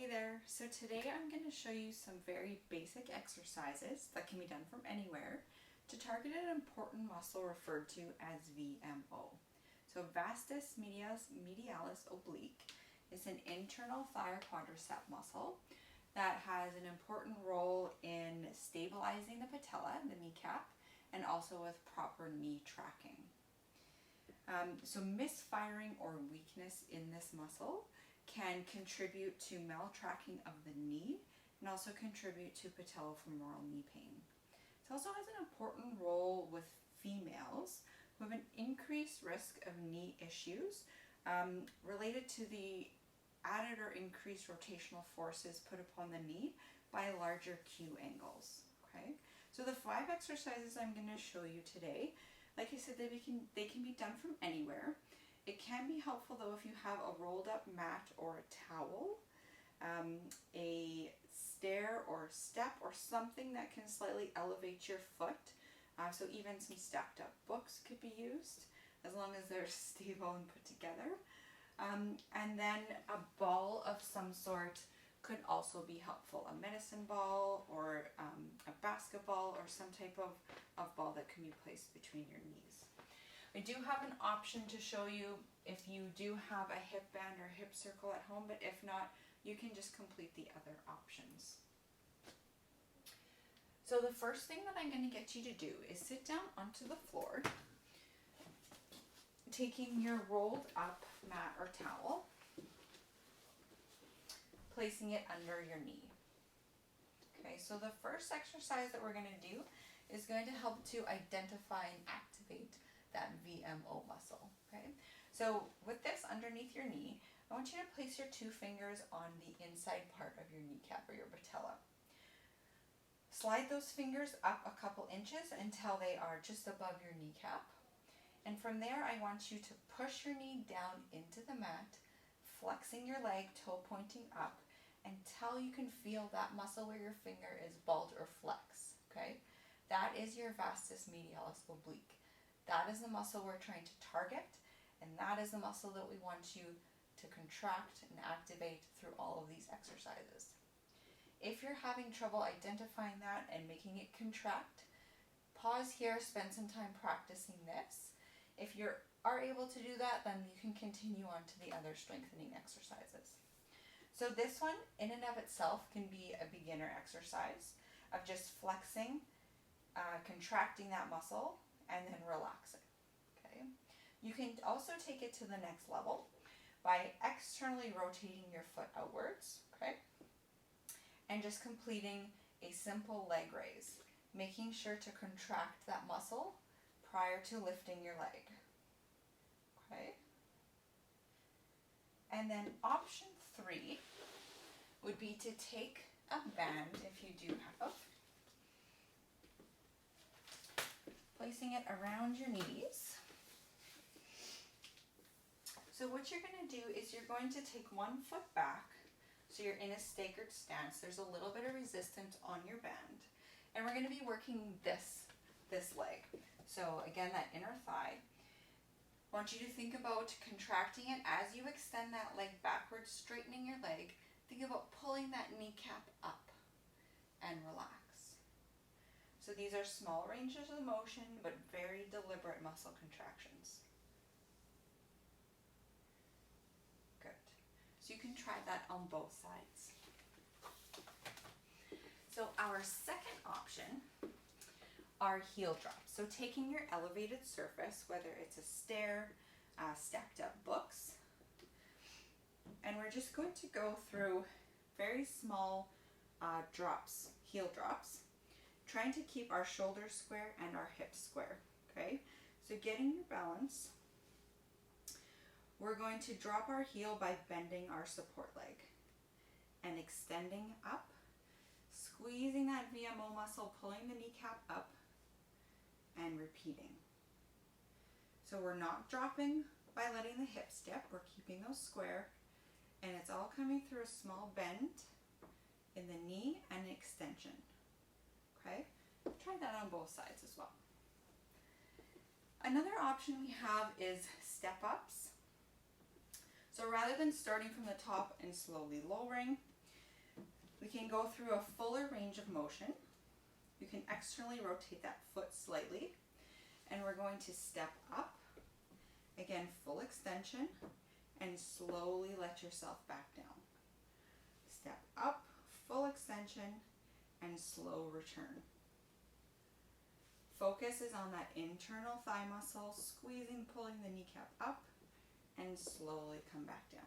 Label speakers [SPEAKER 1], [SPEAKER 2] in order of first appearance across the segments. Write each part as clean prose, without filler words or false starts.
[SPEAKER 1] there. So today I'm going to show you some very basic exercises that can be done from anywhere to target an important muscle referred to as VMO. So vastus medialis oblique is an internal thigh quadricep muscle that has an important role in stabilizing the patella, the kneecap, and also with proper knee tracking. So misfiring or weakness in this muscle can contribute to maltracking of the knee and also contribute to patellofemoral knee pain. It also has an important role with females who have an increased risk of knee issues related to the added or increased rotational forces put upon the knee by larger Q angles. Okay, so the 5 exercises I'm going to show you today, like I said, they can be done from anywhere. It can be helpful though if you have a rolled up mat or a towel, a stair or step or something that can slightly elevate your foot. So even some stacked up books could be used as long as they're stable and put together. And then a ball of some sort could also be helpful. A medicine ball or a basketball or some type of ball that can be placed between your knees. I do have an option to show you if you do have a hip band or hip circle at home, but if not, you can just complete the other options. So the first thing that I'm going to get you to do is sit down onto the floor, taking your rolled up mat or towel, placing it under your knee. Okay, so the first exercise that we're going to do is going to help to identify and activate that VMO muscle. Okay, so with this underneath your knee, I want you to place your 2 fingers on the inside part of your kneecap or your patella. Slide those fingers up a couple inches until they are just above your kneecap. And from there, I want you to push your knee down into the mat, flexing your leg, toe pointing up, until you can feel that muscle where your finger is bulge or flex. Okay, that is your vastus medialis oblique. That is the muscle we're trying to target, and that is the muscle that we want you to contract and activate through all of these exercises. If you're having trouble identifying that and making it contract, pause here, spend some time practicing this. If you are able to do that, then you can continue on to the other strengthening exercises. So this one, in and of itself, can be a beginner exercise of just flexing, contracting that muscle, and then relaxing. Okay. You can also take it to the next level by externally rotating your foot outwards, okay, and just completing a simple leg raise, making sure to contract that muscle prior to lifting your leg. Okay. And then option 3 would be to take a band, if you do have, placing it around your knees. So what you're going to do is you're going to take one foot back, so you're in a staggered stance. There's a little bit of resistance on your band, and we're going to be working this leg. So again, that inner thigh. I want you to think about contracting it as you extend that leg backwards, straightening your leg. Think about pulling that kneecap up and relax. So these are small ranges of motion, but very deliberate muscle contractions. Good. So you can try that on both sides. So our second option are heel drops. So taking your elevated surface, whether it's a stair, stacked up books, and we're just going to go through very small drops, heel drops, trying to keep our shoulders square and our hips square. Okay, so getting your balance, we're going to drop our heel by bending our support leg and extending up, squeezing that VMO muscle, pulling the kneecap up, and repeating. So we're not dropping by letting the hips dip, we're keeping those square, and it's all coming through a small bend in the knee and an extension. Okay, try that on both sides as well. Another option we have is step ups. So rather than starting from the top and slowly lowering, We can go through a fuller range of motion. You can externally rotate that foot slightly, and we're going to step up, again full extension, and slowly let yourself back down. Step up, full extension, and slow return. Focus is on that internal thigh muscle, squeezing, pulling the kneecap up, and slowly come back down.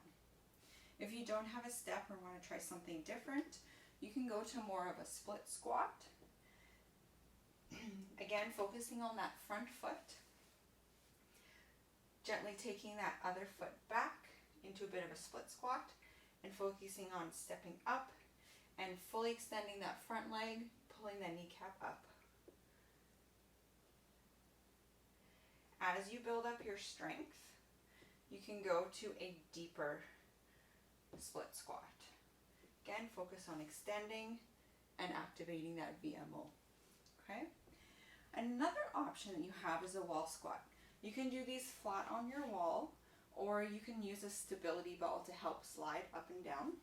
[SPEAKER 1] If you don't have a step or want to try something different, you can go to more of a split squat. Again, focusing on that front foot, gently taking that other foot back into a bit of a split squat, and focusing on stepping up and fully extending that front leg, pulling the kneecap up. As you build up your strength, you can go to a deeper split squat. Again, focus on extending and activating that VMO. Okay? Another option that you have is a wall squat. You can do these flat on your wall, or you can use a stability ball to help slide up and down.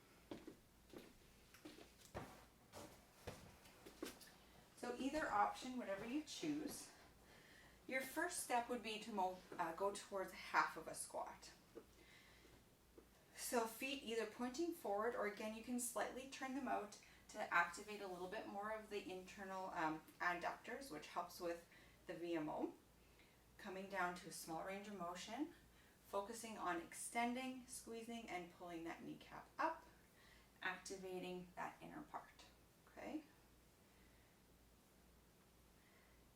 [SPEAKER 1] So either option, whatever you choose. Your first step would be to go towards half of a squat. So feet either pointing forward, or again you can slightly turn them out to activate a little bit more of the internal adductors, which helps with the VMO. Coming down to a small range of motion, focusing on extending, squeezing, and pulling that kneecap up, activating that inner part. Okay?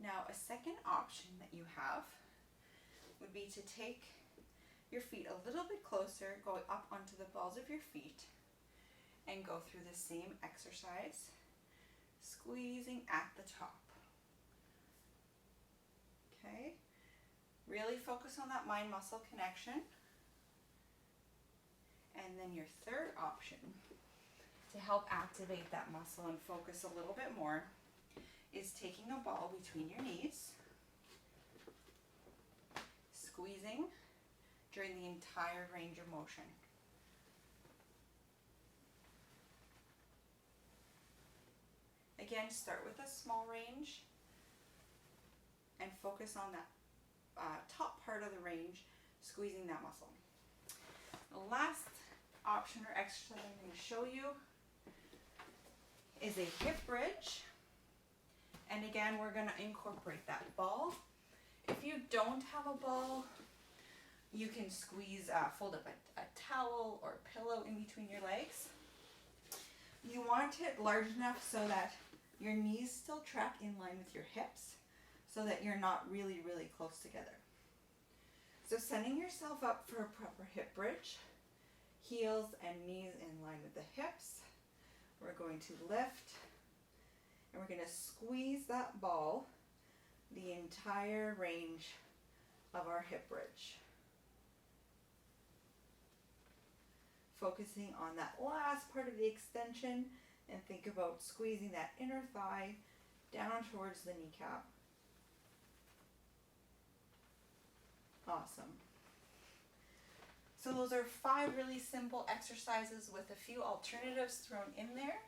[SPEAKER 1] Now, a second option that you have would be to take your feet a little bit closer, go up onto the balls of your feet, and go through the same exercise, squeezing at the top. Okay? Really focus on that mind-muscle connection. And then your third option to help activate that muscle and focus a little bit more is taking a ball between your knees, squeezing during the entire range of motion. Again, start with a small range and focus on that top part of the range, squeezing that muscle. The last option or exercise I'm going to show you is a hip bridge. And again, we're going to incorporate that ball. If you don't have a ball, you can fold up a towel or a pillow in between your legs. You want it large enough so that your knees still track in line with your hips, so that you're not really, really close together. So setting yourself up for a proper hip bridge, heels and knees in line with the hips. We're going to lift, and we're going to squeeze that ball the entire range of our hip bridge. Focusing on that last part of the extension, and think about squeezing that inner thigh down towards the kneecap. Awesome. So those are 5 really simple exercises with a few alternatives thrown in there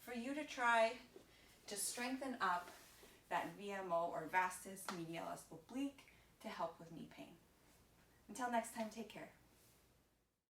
[SPEAKER 1] for you to try to strengthen up that VMO or vastus medialis oblique to help with knee pain. Until next time, take care.